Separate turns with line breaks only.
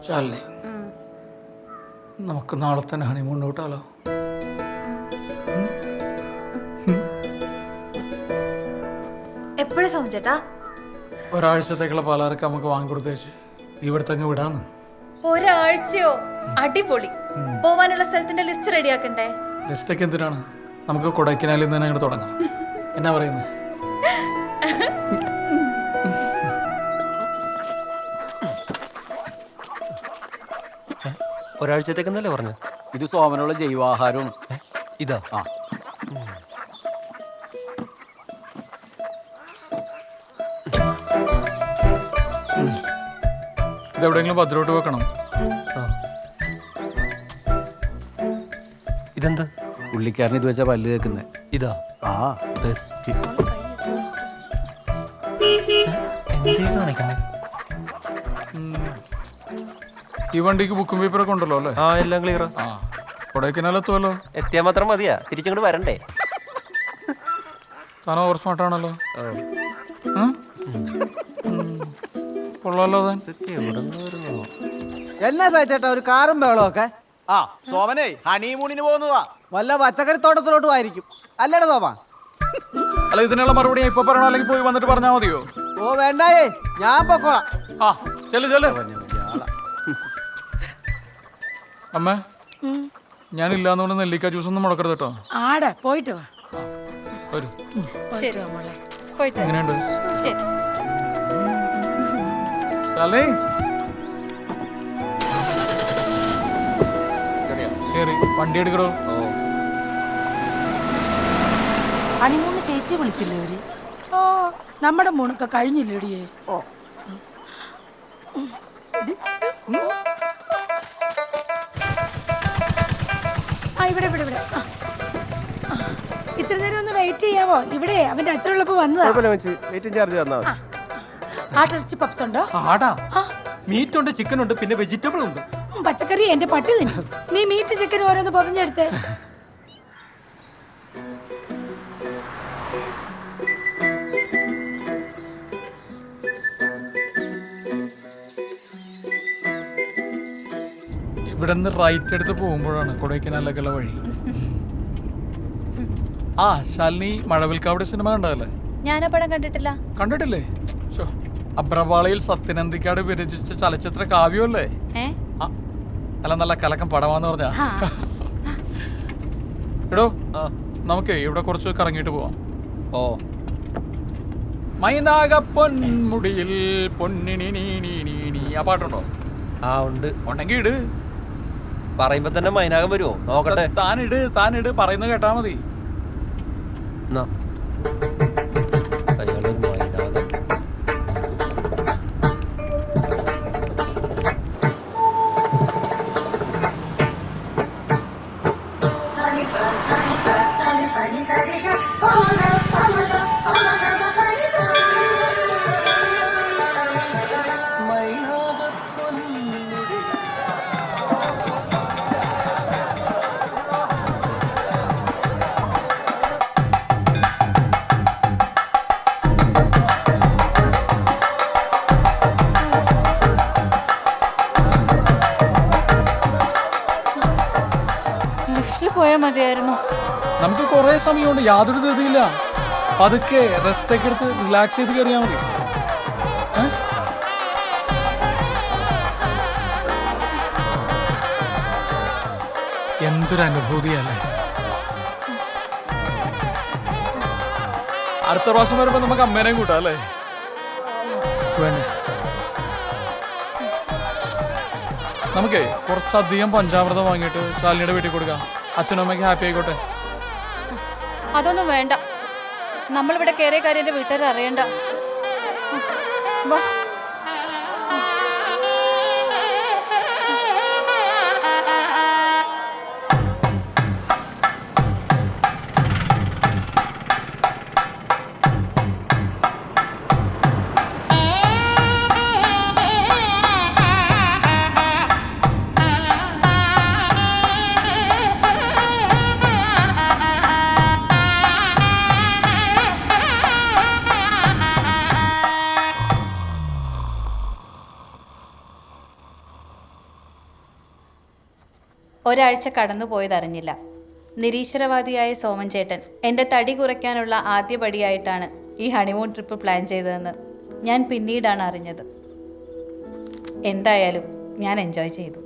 ശാലിനി, നമുക്ക് നാളെ തന്നെ ഹണിമൂൺ കൂട്ടാലോ?
എപ്പോഴും സോമചേട്ടാ?
ഒരാഴ്ചത്തേക്കുള്ള പാലാർക്ക് നമുക്ക് വാങ്ങിക്കൊടുത്തേച്ച് ഇവിടുത്തെ അങ്ങ് വിടാന്ന്.
ഒരാഴ്ചയോ? അടിപൊളി. പോവാനുള്ള സ്ഥലത്തിന്റെ ലിസ്റ്റ് റെഡിയാക്കണ്ടേ?
ലിസ്റ്റൊക്കെ എന്തിനാണ്? നമുക്ക് കൊടൈക്കനാലിൽ നിന്ന് തന്നെ അങ്ങോട്ട് തുടങ്ങാം. എന്നാ പറയുന്നത്?
ഒരാഴ്ചത്തേക്കെന്നല്ലേ പറഞ്ഞു?
ഇത് സോമനുള്ള ജൈവാഹാരവും.
ഇതാ
ഇതെവിടെയെങ്കിലും ഭദ്രോട്ട് വെക്കണം.
ഇതെന്ത്?
പുള്ളിക്കാരൻ ഇത് വെച്ചാ പല്ല് കേൾക്കുന്നത്.
ഇതാ ബെസ്റ്റ്. എന്തേ കാണിക്കണേ?
ഈ വണ്ടിക്ക് ബുക്കും പേപ്പറൊക്കെ ഉണ്ടല്ലോ അല്ലേ?
എല്ലാം ക്ലിയറാ.
കൊടൈക്കനാലെത്തുമല്ലോ.
എത്തിയാൽ മാത്രം മതിയാ, തിരിച്ചിങ്ങോട്ട് വരണ്ടേ?
താൻ ഓവർ സ്മാർട്ടാണല്ലോ. കൊള്ളാലോ താൻ.
എന്നാ സായിച്ചേട്ടാ ഒരു കാറും ബഹളമൊക്കെ?
സോമനെ ഹണിമൂണിന് പോകുന്നതാ.
വല്ല പച്ചക്കറി തോട്ടത്തിലോട്ടും ആയിരിക്കും അല്ലേടാ തോമ?
അല്ല, ഇതിനുള്ള മറുപടി ഞാൻ ഇപ്പൊ പറയണോ അല്ലെങ്കിൽ പോയി വന്നിട്ട് പറഞ്ഞാൽ മതിയോ?
ഓ വേണ്ടായേ, ഞാൻ പൊക്കോളാം.
ചെല്ലു. അമ്മ, ഞാനില്ലാന്നുകൊണ്ട് നെല്ലിക്ക ജ്യൂസ് ഒന്നും മുടക്കരുത് കേട്ടോ.
ആടെ പോയിട്ട് വാ.
വരൂ.
ശരി പോയിട്ട്
എങ്ങനെയുണ്ട്?
ശരി.
ശാലിനി, കേറി വണ്ടി എടുക്കണോ?
ഹണിമൂണ് ചേച്ചിയെ വിളിച്ചില്ലേ അവര്? ഓ, നമ്മുടെ മൂണൊക്കെ കഴിഞ്ഞില്ലേടിയേ? ഓ, ഇവിടെ ഇത്ര നേരം ഒന്ന് വെയിറ്റ് ചെയ്യാവോ? ഇവിടെ അവന്റെ അച്ഛനുള്ളപ്പോ വന്നതാ. ആട്ടിറച്ചി പപ്സ് ഉണ്ടോ?
മീറ്റ് ഉണ്ട്, ചിക്കൻ ഉണ്ട്, പിന്നെ വെജിറ്റബിൾ ഉണ്ട്.
പച്ചക്കറി എന്റെ പട്ടി തിന്നു. നീ മീറ്റ് ചിക്കൻ ഓരോന്ന് പൊതിഞ്ഞെടുത്തേ.
ഇവിടെ നിന്ന് റൈറ്റ് എടുത്ത് പോകുമ്പോഴാണ് കൊടൈക്കനാലിലേക്കുള്ള വഴി. ശാലിനി, മഴവിൽക്കാവിടെ സിനിമ കണ്ടതല്ലേ?
ഞാനാ പടം കണ്ടിട്ടില്ല.
കണ്ടിട്ടില്ലേ? അബ്രപാളയിൽ സത്യനന്ദിക്കാട് വിരചിച്ച ചലച്ചിത്ര കാവ്യമല്ലേ? അല്ല, നല്ല കലക്കം പടമാന്ന് പറഞ്ഞ. എടോ, നമുക്ക് ഇവിടെ കുറച്ച് കറങ്ങിയിട്ട് പോവാം. മൈനാക പൊന്മുടിയിൽ പൊന്നിനി നീ ആ പാട്ടുണ്ടോ?
ഉണ്ട്.
ഉണ്ടെങ്കിൽ ഇട്.
പറയുമ്പോ തന്നെ മൈനാകം വരുമോ? നോക്കട്ടെ.
താനിട് പറയുന്നത് കേട്ടാ മതി.
അയാളൊരു മൈനാകം.
പോയാ മതിയായിരുന്നു.
നമുക്ക് കുറെ സമയമുണ്ട്, യാതൊരു ധൃതിയില്ല. പതുക്കെ റെസ്റ്റ് ഒക്കെ എടുത്ത് റിലാക്സ് ചെയ്ത് കയറിയാൽ മതി. എന്തൊരു അനുഭൂതിയല്ലേ! അടുത്ത പ്രാവശ്യം വരുമ്പോ നമുക്ക് അമ്മേനെയും കൂട്ടാം അല്ലേ? വേണ്ടേ? നമുക്കേ കുറച്ചധികം പഞ്ചാമൃതം വാങ്ങിയിട്ട് ശാലിനിയുടെ വീട്ടിൽ കൊടുക്കാം. അച്ഛനും അമ്മയ്ക്ക് ഹാപ്പി ആയിക്കോട്ടെ.
അതൊന്നും വേണ്ട. നമ്മളിവിടെ കയറിയ കാര്യം എന്റെ വീട്ടുകാർ അറിയണ്ട. വാ. ഒരാഴ്ച കടന്നുപോയതറിഞ്ഞില്ല. നിരീശ്വരവാദിയായ സോമൻ ചേട്ടൻ എൻ്റെ തടി കുറയ്ക്കാനുള്ള ആദ്യപടിയായിട്ടാണ് ഈ ഹണിമൂൺ ട്രിപ്പ് പ്ലാൻ ചെയ്തതെന്ന് ഞാൻ പിന്നീടാണ് അറിഞ്ഞത്. എന്തായാലും ഞാൻ എൻജോയ് ചെയ്തു.